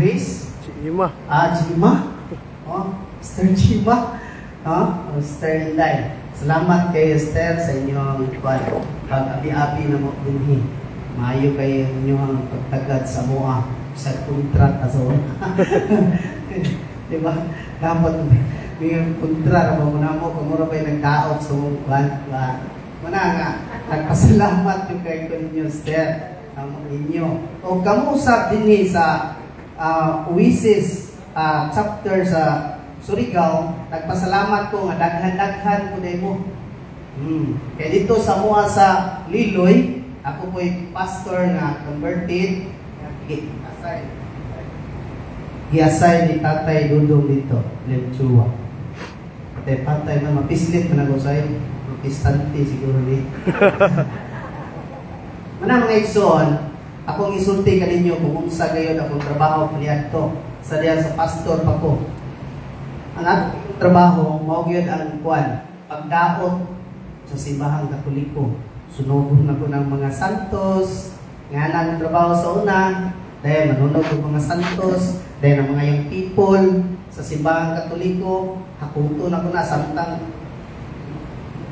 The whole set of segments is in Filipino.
Grace? Chima. Chima? Sister Chima? Sister Inday. Salamat kay Esther sa inyong pag-abi-abi na mo din. Maayo kayo inyong pagtagad sa mua sa kontrat aso. Diba? Dapat may kontra na mo kung mura pa yung nagdaot sa mong kwan. Mana nga, nagpasalamat yung kay ninyo, Esther, ang inyo. O kamusap din sa Oasis chapter sa Surigao, nagpasalamat ko nga daghan-daghan ko din mo. Kaya dito sa mua sa Liloy, ako po'y pastor na converted. Giasay ni Tatay Dudong dito, Lemchua. Tatay na mapislit na ko sa'yo. Mapistante siguro dito. Mana mga igsoon, akong isulti ka ninyo kung unsa gayon akong trabaho kaniya to. Sa diyan sa pastor pa ko. Ang aking trabaho, maugyod ang kwan, pagdaot sa simbahang Katoliko. Sunodon na ko ng mga santos, nga nang trabaho sa una, dahil manunod ko mga santos, dahil ang mga young people sa simbahang Katoliko, hakuto na ko na samtang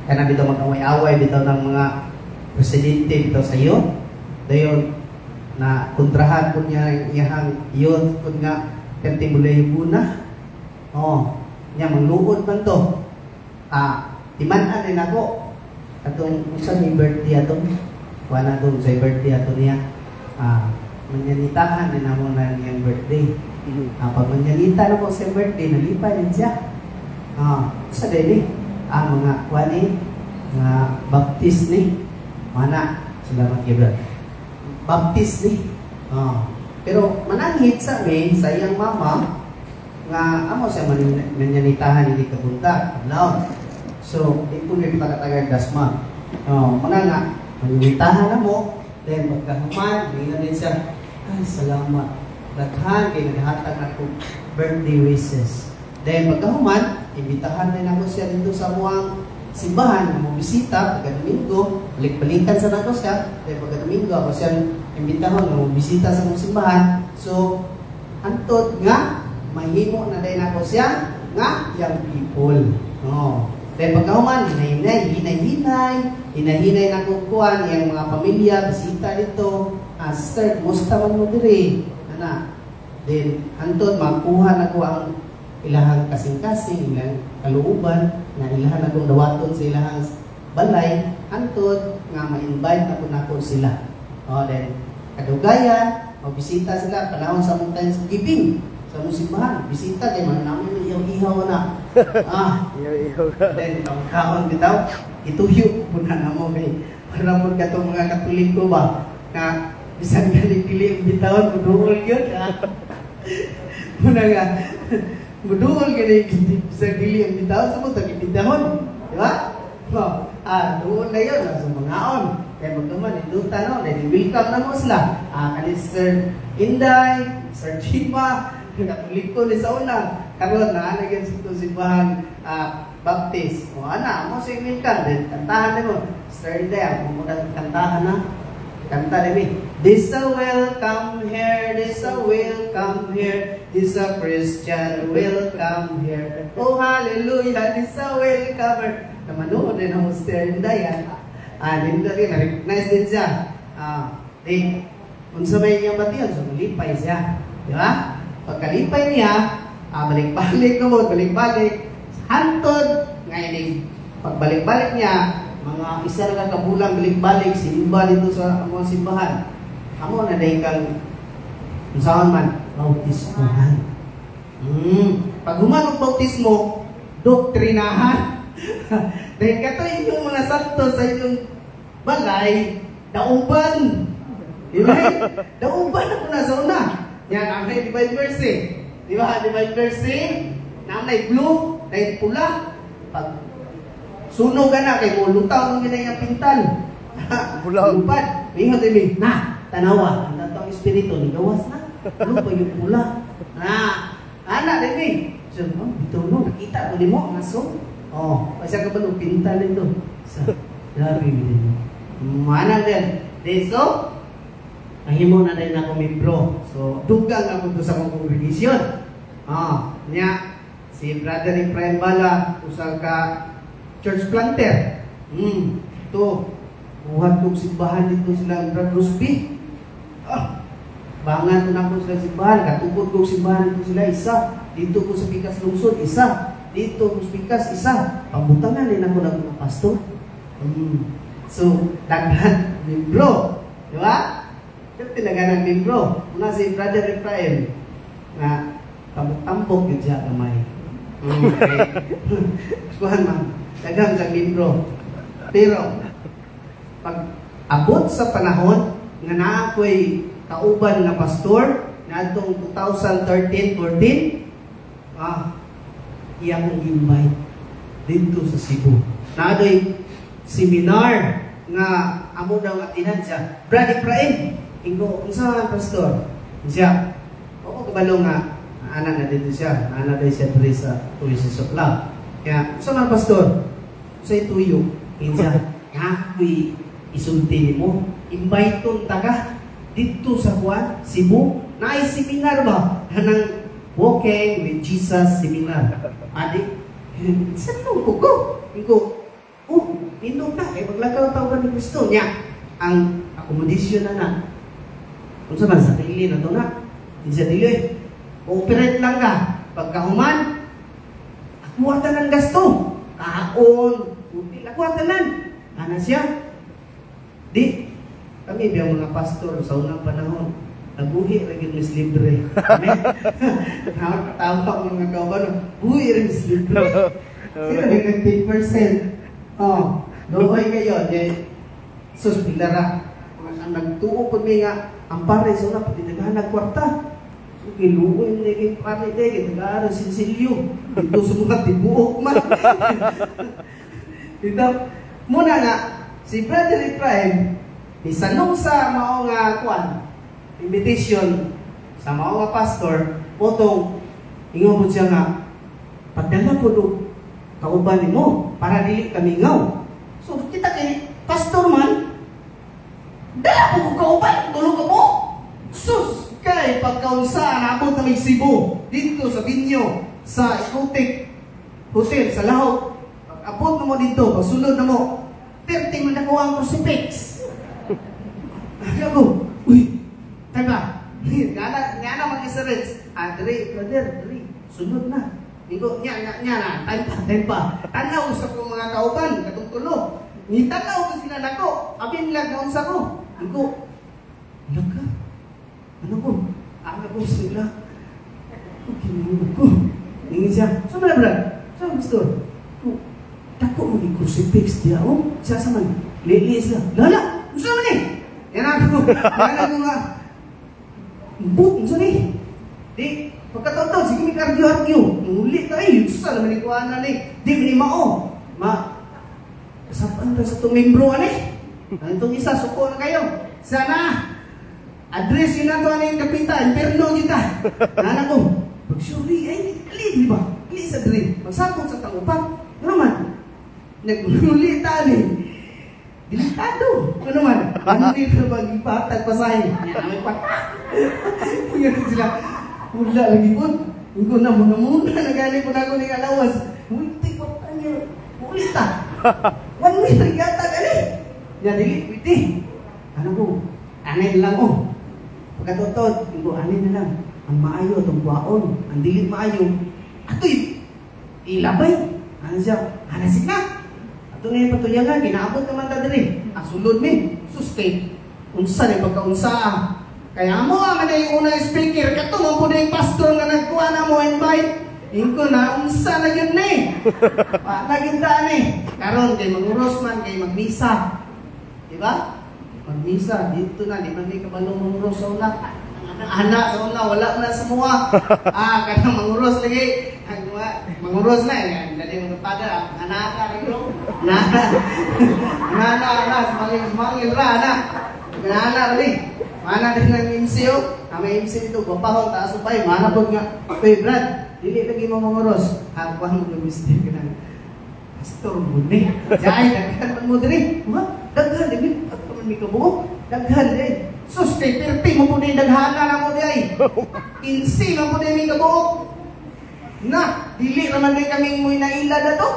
kaya na dito mag-away-away dito ng mga presidente dito sa iyo. Dahil na kontrahan ko niya iyang yun kung nga kantimulay muna. Niya mangluod man to. Timan-an din ako. Atong usan ni birthday atong wala tong sa birthday ato niya. Manyanitahan din ako na niyang birthday. Pag manyanita na po sa birthday, nalipay din siya. Sa dili, mga kwani, mga baptist ni. Mana, salamat kay brother. Baptist ni. Pero mananghit sa amin, sa iyang mama, nga amo siya manyanitahan hindi kabunta. So, ito yung pagkatagal dasma. Mga nga, manyanitahan na mo, then magkahuman, hindi din siya, ay, salamat. Daghan, kaya naghatag na kong birthday wishes. Then magkahuman, imbitahan din ako siya dito sa muang simbahan, na bisita, pagka-Domingo, balik-balikan sa nato siya, then pagka-Domingo, ako siya imbitahan na bisita sa mong simbahan. So, antod nga, mahimo na din ako siya, nga, young people. Then pagkahuman, hinahinay na kukuhan, yung mga pamilya, bisita dito, sister, kumusta man mo diri? Then, antod, makuha na ko ang ilahang kasing-kasing, ilang kaluuban, na ilahan akong dawaton sa ilahang balay, antod, nga ma-invite na ko sila. Then, kadugayan, mabisita sila, panahon sa mong sa giving, sa musimbahan, bisita, kaya man namin ihaw-ihaw na. Then, kaon bitaw, ituyo po na mo kay para mo katong mga Katoliko ba, na bisan gali-gili ang bitawan, muduol yun. Muna nga, muduol gali sa gili ang bitawan, sa mo, taging bitahon. Di ba? Doon na yun, sa mga on. Kaya magkaman, induta no, then welcome na mo sila. Kani Sir Inday, Sir Chima, Katoliko ni sa una. Karoon na, nagyan sa itong simbahan Baptist. Mo sa welcome, then kantahan na mo. Sir Inday, ako mo kantahan na. Kanta rin this a welcome here, this a welcome here, this a Christian welcome here. Oh hallelujah, this a welcome here. Namanood din ang Sir Inday. Din rin, na-recognize din siya. Unsa may niyang batiyon, so malipay siya. Di ba? Pagkalipay niya, balik-balik na mo, balik-balik. Hantod, ngayon, pagbalik-balik niya, mga isa na kabulang balik-balik, simba dito sa mga simbahan. Amo na dahil kang, saan man, bautismohan. Pag humanong bautismo, doktrinahan. Dahil kato inyong mga santo sa inyong balay, dauban. Diba? Dauban ako na sa una. Yan, ang may divine mercy. Diba? Divine mercy, na may blue, na pula. Pag sunog ka na, kay mo lutaw nung ginay ang pintal. Lupad. Mingon din, tanawa. Ang tatang espiritu, nigawas na. Ano pa yung pula? Anak din, so, ito no, nakita ko din mo, ang aso. Pasya ka ba nung pintal ito? Sa, dari din. Mana din. So, Ahimo na rin ako membro. So, dugang ako doon sa mga congregation. Niya, si Brother Efraim Bala, usang ka church planter. Ito, buhat kong simbahan dito sila, Brother Rusby. Bangan ko na ko sila simbahan, katupod kong simbahan dito sila, isa. Dito ko sa Pikas Lungsod, isa. Dito ko sa Pikas, isa. Pabutangan din ako ng mga pastor. So, daghan membro. Di ba? Tinaga ng membro. Una si Brother Efraim na tampok yun siya kamay. Okay. Kuhan man, dagang sa membro. Pero, pag abot sa panahon nga na ako'y kauban na pastor na itong 2013-14, iya kong invite dito sa Cebu. Na ado'y seminar nga amo daw atinan siya. Brother Efraim, Ingo, unsa pastor? Siya, oo kabalo nga, anak na dito siya. Anak na siya dito sa Tourism Club. Kaya, unsa man pastor? Sa ituyo, siya, ako'y isulti mo. Invite taga dito sa Juan, Cebu. Naay seminar ba? Hanang Walking with Jesus seminar. Adik, saan mo ko? Ingo, indog na, maglakaw tao ka ni Kristo niya. Ang accommodation na. Kung saan sa pili na ito na, hindi siya dili. Operate lang ka. Pagkahuman, akuwatan ng gasto. Kaon, util, akuwatan lang. Ano siya? Di, kami biyang mga pastor sa unang panahon, nabuhi rin Miss Libre. Nakakatawa ko mga kauban, buhi rin Miss Libre. Sino rin nag 10%? Doon kayo, sus, pilara. Ang nagtuo po nga, ang pare sa una, pati naghanag kwarta. So, kiluoy na yung pare de, nag-aaral sinsilyo. Dito sa mga tibuok man. Dito, muna nga, si Brother Efraim, isanong sa mao nga kwan, invitation sa mao nga pastor, potong, ingaw po siya nga, pagdala po do, kauban mo, para dili kami ngaw. So, kita kay pastor man, dala po ko kauban, tulog ka mo. Sus, kay pagkaunsa, naabot na may Cebu, dito sa Binyo, sa Ikotik Hotel, sa Lahok. Pag-abot mo dito, pagsunod na mo, 30 man ako ang crucifix. Ako, uy, taga, nga na mag-isarits. Brother, sunod na. Iko, nya na, time pa. Tanaw sa kong mga kauban, katungtulo. Ni tanaw ko sila nako, abin lang naon sa ko. Iko, ka? Ano ko? Ko sila. Kinunog ko. Ingin siya, saan na brad? Saan gusto? Dako mo ni crucifix diya, siya sa man. Lili sila. Lala, gusto naman eh. Yan ako. Yan ako nga. But, gusto ni. Di, pagkataon-taon, sige may argue-argue. Ngulit tayo, saan naman ikuhaan na ni. Di, minimao. Kasapaan ka sa itong membro, itong isa, suko na kayo. Sana, address yun na ito, yung kapita, imperno kita. Anak ko, pag-suri, di ba? Ali sa dream. Magsakong sa tangupan. Ano man? Nagulita, delikado. Ano man? Ano dito mag-ipatag pasahin? Yan namin patak. Ngayon sila, wala lagi po. Hindi na muna nagani po na ako ng alawas. Multi po tayo. Ulita. 1 meter yata gali. Yan, dili. Ano po? Anin lang Pagkatotod, anin na lang. Ang maayo, itong buwaon. Ang dilit maayo. Ato'y ilabay. Ano siya? Hanasik na. Ito nga yung patuyangan, ginaabot naman ta diri. Asulod mi, sustain. Unsa ni pagkaunsa. Kaya mo ang yung unang speaker, kato mo po na yung pastor na nagkuha na mo invite. Ingko na, unsa na yun Nagintaan Karon kay manguros man, kay magmisa. Diba? Magmisa, dito na, di man may kabalong manguros sa una. Anak sa una, wala na sa mga. Kanang manguros lagi. Manguros na dali mo pada anak rin semangil ra anak rin mana din ng imsiyo kami imsiyo ito papahon taas upay mana po nga Brad dili lagi mo manguros hakuan mo ng mistake ka na pastor mo jay daghan mo diri daghan din at man mi kabuok daghan din Sus, kay perti mo po na yung daghana na mo day. Insi mo po na yung kabuok. Na, dili naman din kaming mo'y nailad na to.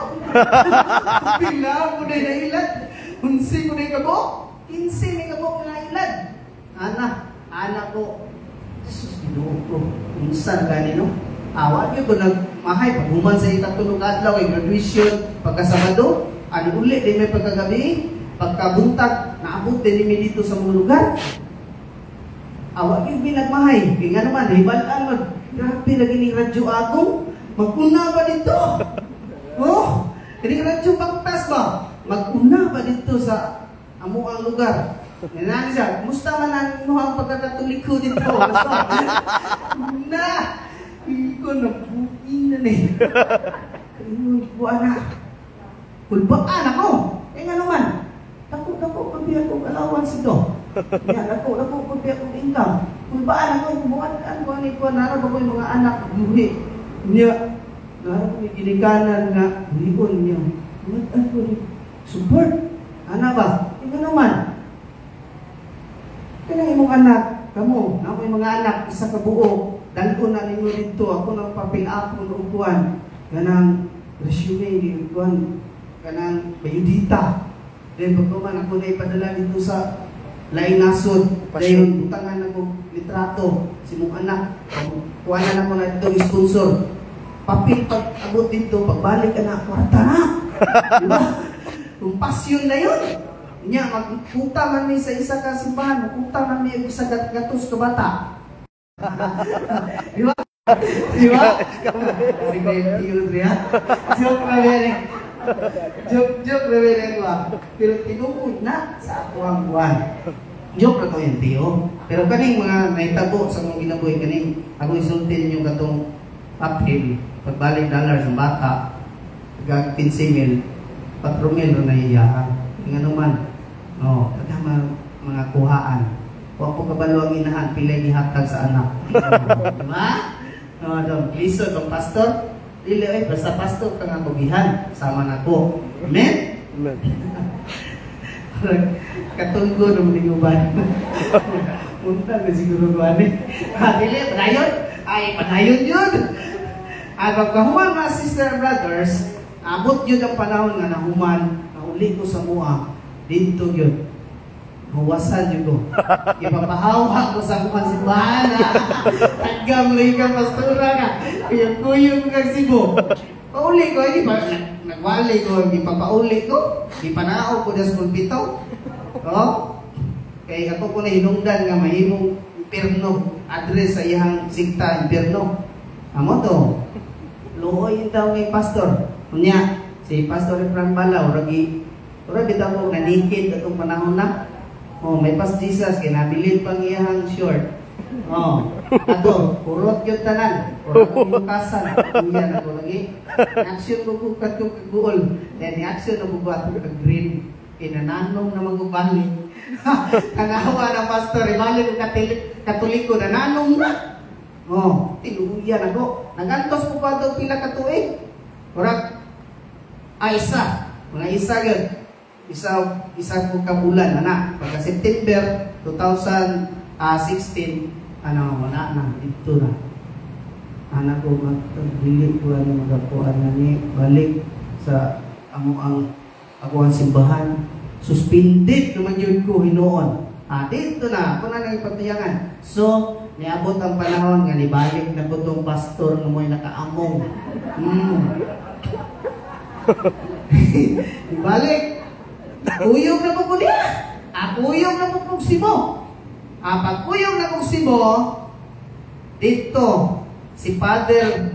Pila mo na yung nailad. Unsi mo na yung kabuok. Insi may kabuok na nailad. Anak ko. Sus, ginuo ko. Unsan gani no? Awat yun ko nagmahay. Paghuman sa itatulog adlaw, ay graduation, pagkasabado, ano ulit, di may pagkagabi, pagkabuntag, naabot din mi dito sa mga lugar. Awak yung binagmahay. Kaya nga naman, hibalaan mag, grabe na gining radyo agong, maguna ba dito? Oh, gining radyo pagtas ba? Maguna ba dito sa amo ang lugar? Yan siya, kumusta man ang ang pagkakatulik ko dito? Na, ko na bukin na eh. Buwan na. Kulbaan ako. Kaya nga naman, dako pagbiya kong allowance ito. Yan, dako pagbiya kong income. Kulbaan ako, buwan ko, naroon ako yung mga anak, buhi. Niya, naroon ko yung ginikanan nga, buhikon niya. Support. Ano ba? Ikaw naman. Kaya yung mga anak, kamo, na yung mga anak, isa ka buo, dalo na ninyo dito, ako nang papel up ng upuan, ganang resume, upuan, ganang bayudita. Then pagkuman ako na ipadala dito sa laing nasod, dahil utangan ako litrato, si mong anak, kuhanan ako na dito sponsor. Papel pag abot dito, pagbalik ka na, kwarta na. Diba? Kung pasyon na yun. Nya, magpunta man may sa isa ka simbahan, magpunta man may isa gatos ka bata. Di ba? Di ba? Joke na meron. Joke na meron ba? Pero tinukod na sa ako ang buwan. Joke na ko yung tiyo. Pero kaning mga naitabo sa mga ginabuhi, kaning ako isultin yung katong uphill, pagbalik dollar sa bata, gag 15,000, 4,000 na iyahan. Nga naman, mga kuhaan. Huwag po kabalo ang inahan, pilay gihatag sa anak. Diba? Listen, ang pastor, dili ay, basta pastor kang abugihan, sama na ko. Amen? Amen. Katunggo ng linguban. Punta na siguro ko ani. Dili, panayon? Ay, panayon yun! At pagkahuman mga sister and brothers, abot yun ang panahon nga nahuman, nauli ko sa mua, dito yun. Huwasan yun ko. Ipapahawak ko sa mga simbahan na taggam lang ka pastora ka. Kuyong kang sibo. Pauli ko, nagwali ko, ipapauli ko. Ipanao ko na sa pulpito. Kaya ako ko na hinungdan nga mahimong impierno. Address sa iyang sigta, impierno. Amo to. Luoy daw ng pastor. Kunya, si Pastor Efraim Balaw, Ora bitaw ko nanikid atong panahon na. May pas Jesus kay nabilid pang iyang short. Ato, kurot gyud tanan. Ora ko kasan. Kuya na ko lagi. Action ko ko kadto kagul. Then action na bubuhat ko kag green. Kinananong na magubalik. Tanawa na pastor, imali ko katoliko na nanong na. Tinuyan ako. Nagantos po pa daw pila ka tuig. Ora isa. Mga isa gyud. Isa po kabulan, anak. Pagka September 2016, dito na. Anak ko, magdili ko magapuan na ni, balik sa ako ang simbahan. Suspended naman yun ko, hinoon. Dito na, ako na nang ipagtayangan. So, niabot ang panahon nga, nibalik na po itong pastor na mo'y nakaamong. Ibalik. Kuyog na po niya. Kuyog na po sibo. Pag kuyog na po sibo, dito, si Father,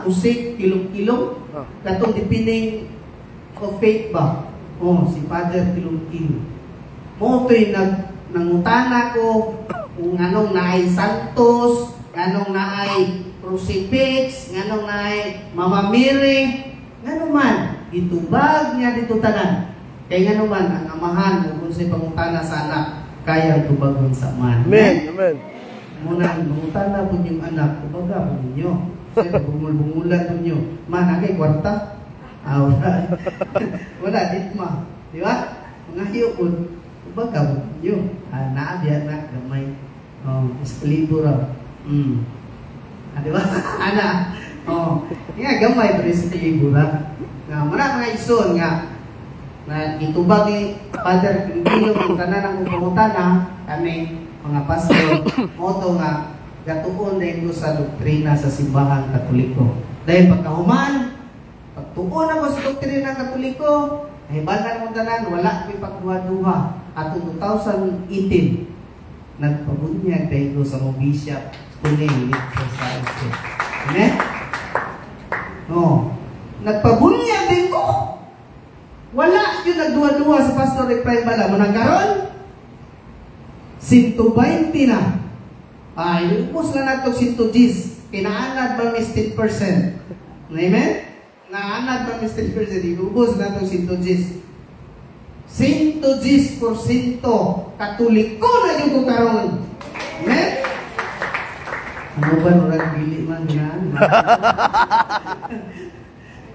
Usik, kilong-kilong, katong dipining of faith ba? Si Father, kilong-kilong. Mo ito'y nangutana ko, kung anong naay santos, anong naay crucifix, anong naay Mama Mary, ano man, itubag niya dito tanan. Kaya nga naman, ang amahan, kung sa'y pangutana sa anak, kaya tubagon sa man. Amen. Amen. Muna, pangutana po yung anak, tubaga po ninyo. Kasi bungul-bungulan po ninyo. Man, agay kwarta? Wala. Wala, dit ma. Di ba? Mga hiyo po, baga yun. Naabiyan na, gamay. Eskalibo raw. Di ba? Ana. Nga, gamay pero eskalibo raw. Nga, mga ison nga, na itubag ni Father Quintino ang tanan ng upamutana, kami, mga pastor, moto nga, gatuon na ito sa doktrina sa simbahan Katoliko. Dahil pagkahuman, pagtuon ako sa doktrina Katoliko, ay banal mo tanan, wala may pagduha-duha. At 2018, nagpabunyag na ito sa mga bishop, tuning dito sa ito. Amen? Nagpabunyag din ko. Wala yung nagduwa-duwa sa Pastor Efraim Bala. Manang karon 120 na. Ay, ubos na nato 110. Kinaanad ba may 10%? Amen? Naanad ba may 10%? Ubos na nato 110. 110% Katoliko na yung ko karon. Amen? Ano ba nurang bili man yan?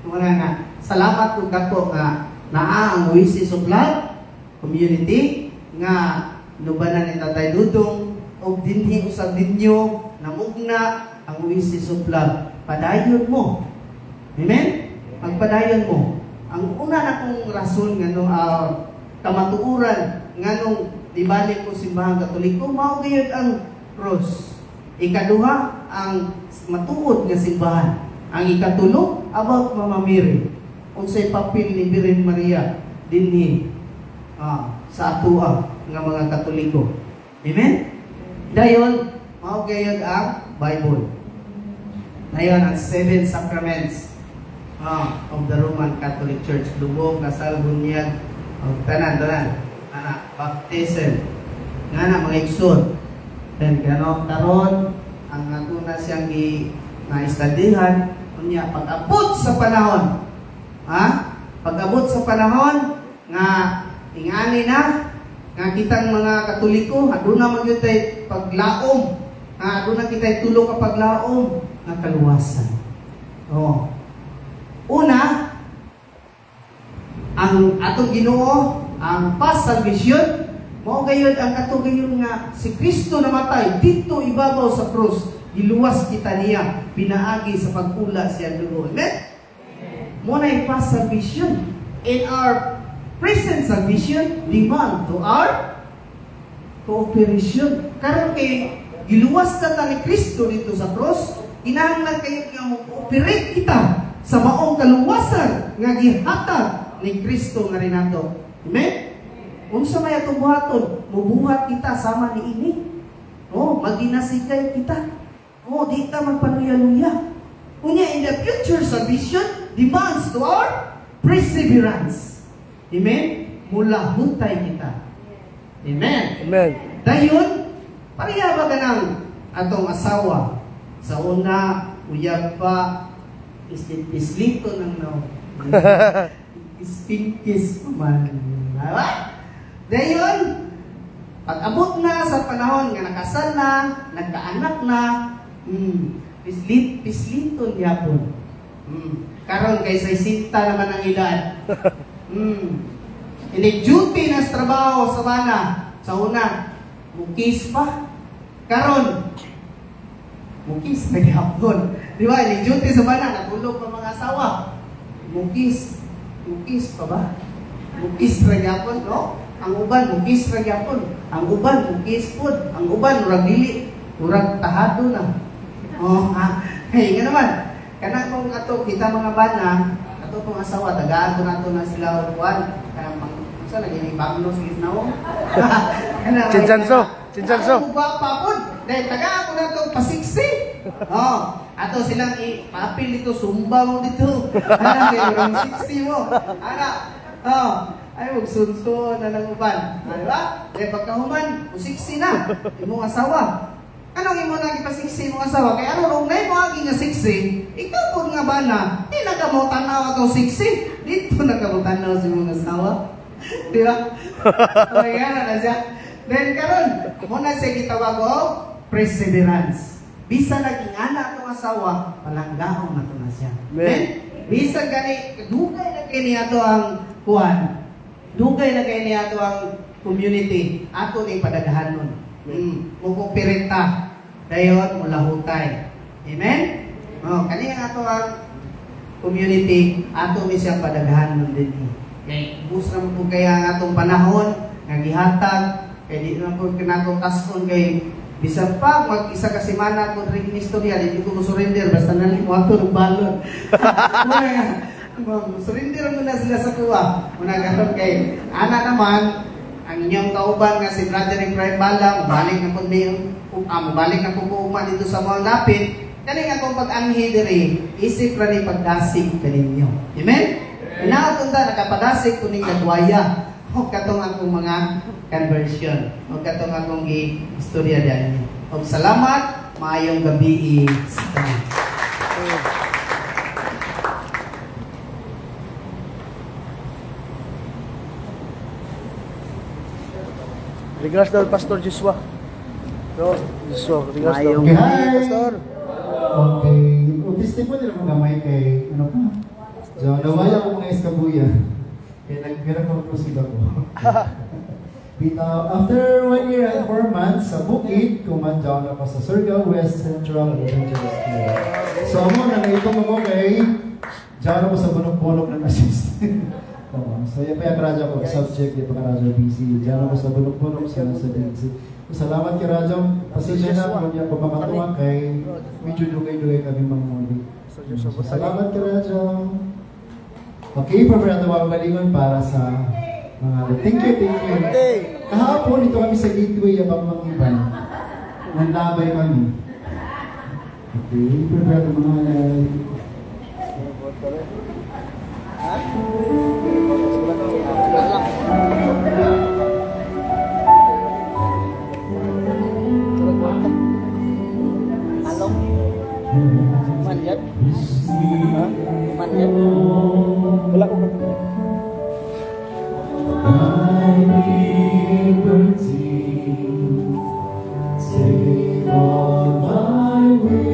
Wala nga. Salamat po kato nga naa ang Oasis of Love community nga nubanan ni Tatay Dudong o dinhi usab ninyo namugna ang Oasis of Love. Padayon mo. Amen? Magpadayon mo. Ang una na kong rason nga nung kamatuuran nga nung dibalik ko simbahan Katoliko, mao gayud ang cross. Ikaduha, ang matuod nga simbahan. Ang ikatulo, about Mama Mary. Unsay papel ni Birhen Maria dinhi sa atua nga mga Katoliko. Amen? Dayon, mao gayud ang Bible. Dayon ang 7 sacraments of the Roman Catholic Church. Lubog, kasal, bunyag, tanan, baptism, nga na mga iksod. Then, karon ang ato na siyang na-istadihan, kunya, pag-abot sa panahon, pag-abot sa panahon, nga ingani na, nga kitang mga Katoliko, aduna magyutay paglaom, aduna kitay tulong ka paglaom, nga kaluwasan. Una, ang atong Ginoo, ang past salvation, mao gayud ang katugayon nga si Kristo namatay dito ibabaw sa krus, giluwas kita niya, pinaagi sa pagpula siya dugo. Amen? Muna yung past salvation. In our present salvation, demand to our cooperation. Karon kay giluwas ka ta ni Kristo dito sa cross, kinahanglan kayo nga mo-cooperate kita sa maong kaluwasan nga gihatag ni Kristo nga rin nato. Amen? Unsa may atong buhaton, mubuhat kita sama ni ini. Maginasigay kita. Di ta magpanuya-luya. Unya, in the future salvation demands to our perseverance. Amen? Mula hutay kita. Amen? Amen. Dayon, pareha ba ka ng atong asawa? Sa una, uyab pa, islito ng ispinkis man. Dayon, pag-abot na sa panahon nga nakasal na, nagkaanak na, pisliton yapon. Karon kay 60 naman ang edad. Duty na sa trabaho sa bana. Sa una, mukis pa. Karon, mukis na yapon. Di ba? Duty sa bana, natulog pa mga asawa. Mukis pa ba? Mukis na yapon, no? Ang uban, mukis ra gyapon. Ang uban, mukis pod. Ang uban, murag dili. Murag tahado na. Hey, nga naman. Kana kung ato, kita mga bana, ato kong asawa, tagaan ko nato na sila uwan. Kaya pang, saan naging ibanglo sa gisnaw? Chinsanso. Ang gwapa pod. Dahil tagaan ko nato pasiksi. Ato silang papil dito, sumba mo dito. Ano, siksi mo. Ay, magsunso na ng uban. Diba? Dahil pagkahuman, musiksi na. Imong asawa. Anong imo na ipasiksi mong asawa? Kaya ano, nung na mo agi nga siksi, ikaw po nga ba na, di nagkamutanaw atong siksi. Dito nagkamutanaw si mong asawa. Diba? Kaya na siya. Then karon, muna siya gitawag o, perseverance. Bisa naging anak atong asawa, palanggaong na ito na siya. Then, bisa gani, dugay na kayo niya ito ang kuwan. Dugay na kayo niya ito ang community. Ato ni padaghanon. Mupupirita. Dayon, mulahutay. Amen? Kani ang ato ang community, ato ni siya padaghanon din. Kaya, bus naman po kaya ang atong panahon, nagihatag, kaya di naman po kinatong tason kay bisan pa, mag-isa ka simana kung rin istorya, hindi ko surrender, basta nalim mo ato ng balon. Surrender mo na sila sa kuwa. Muna gano'n kay ana naman, ang inyong kauban nga si Brother Efraim Bala, mabalik na po mabalik na po puuma dito sa mga lapit, kani nga kung pag-anhi diri, isip ra ni pagdasig kaninyo. Amen? Inaatong ta, nakapadasig ko ning nagwaya. O katong akong mga conversion. O katong akong istorya dyan. O salamat, maayong gabi sa tayo. Regards daw Pastor Joshua. No, Joshua, regards daw. Okay, hi. Pastor. Okay, testimony na mo gamay kay ano pa? So, nawaya ko mga iskabuya. Kaya nagkira ko proceed ako. After 1 year and 4 months sa Bukid, kumadyaw na ako sa Surigao West Central Evangelist Care. So, mo na naitong mo kay diyan ako sa bunok-bunok ng assistant. So, yan pa yung karadya ko, subject, yung pagkaradya BC. Diyan ako sa bunok-bunok sa BC. Salamat kay Radyo. Pasensya na kung niya pagmakatuwa kay medyo dugay-dugay kami mga muli. So, salamat kay Radyo. Okay, pabirado balingon para sa mga thank you. Kahapon ito kami sa gateway abang mga iban. Nanlabay kami. Okay, pabirado mga Manjat? Ha? Manjat? Wala ko ba? Take all my wings,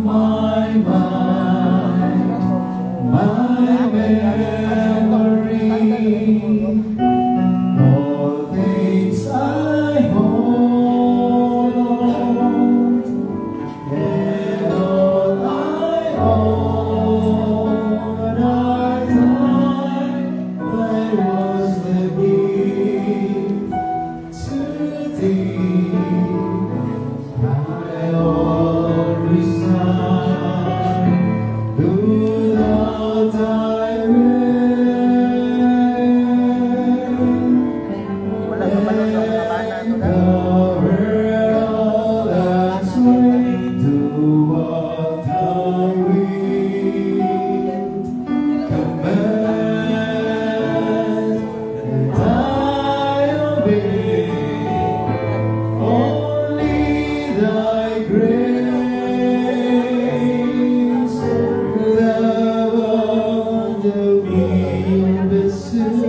my mind, my memory, all things I hold, and all I own are thine. Thy was the gift to thee. I always stand without thy Wala ka ba sa mga bana to na? cover all that's way to what the wind commands, and I obey. Only thy grace, love on the wind pursues,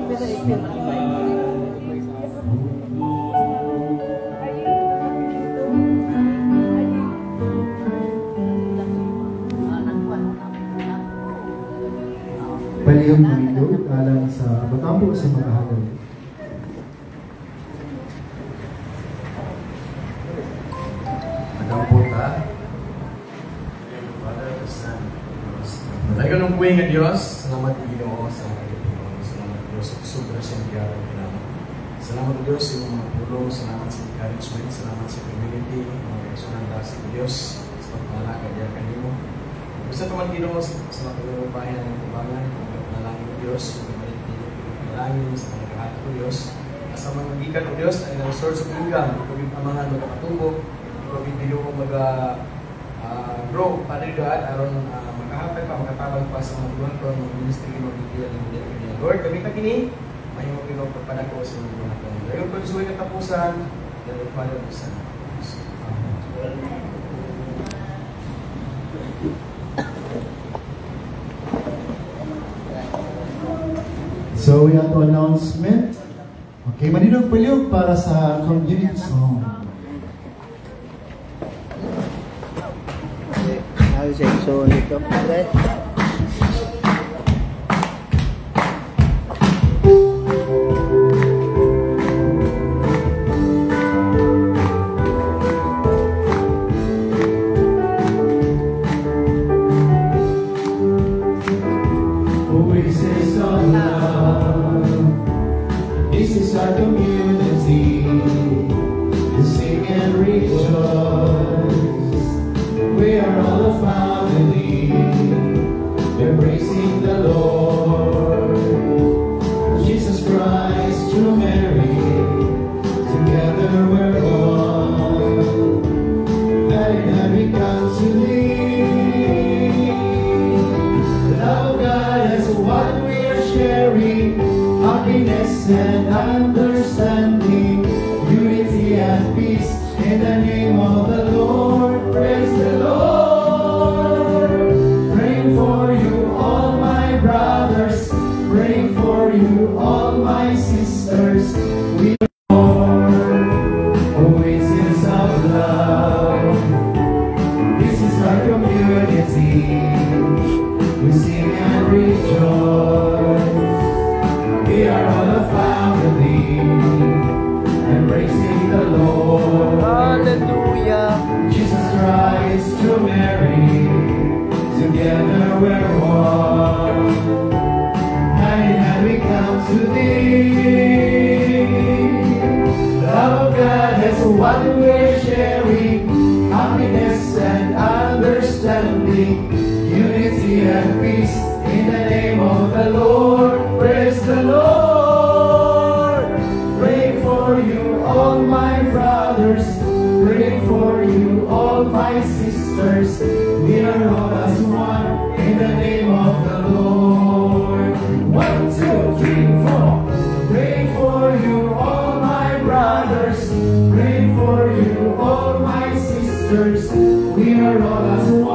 makes me Palihog Mamindo, alang sa Batambo sa mga halaw. Nagampot ha. Father, the Son, Malayo ng buhay nga Diyos, salamat ang Ginoo sa mga Panginoon. Salamat Diyos sa sobra siyang biyaya ng Panginoon. Salamat Diyos sa iyong mga pulong, salamat sa encouragement, salamat sa community, mga kasunanda sa Diyos, sa pagpalakad niya kanimo. Gusto naman Ginoo sa matulungan ng tibangan, nalangin ng Diyos, nalangin sa mga lahat ng Diyos. Sa mga magikan ng Diyos ay ng source of income, ipagin pamangan magkapatubog, ipagin bilong mag-grow, Padre God, aron makahatag pa, makatabag pa sa mga buwan ko, mga ministry, mga bigyan ng bigyan kanina. Lord, kami kagini, mahimong Ginoo pagpadako sa mga buwan ko. Ngayon ko gusto yung katapusan, dahil Father, Son, So we have to announcement. Okay, Maninog Palihog para sa community song. section dito. Okay. Oasis of love, this is our community, to sing and rejoice. We are all a family, embracing the Lord. Jesus Christ, through Mary, together we're one. And we come to thee. The love of God is what we are sharing, happiness and understanding, unity and peace in the name of the Lord. Praise the Lord. Praying for you, all my brothers, praying for you, all my sisters. We are oasis of love. This is our community. We sing and rejoice. We are all a family, embracing the Lord. Hallelujah. Jesus Christ, through Mary, together we're one. Hand in hand we come to thee. The love of God is what we're sharing, happiness and understanding, unity and peace in the name of the Lord. Praise the Lord. Praying for you, all my brothers, praying for you, all my sisters. We are all as one in the name of the Lord. 1, 2, 3, 4. Praying for you, all my brothers, praying for you, all my sisters. We are all as one.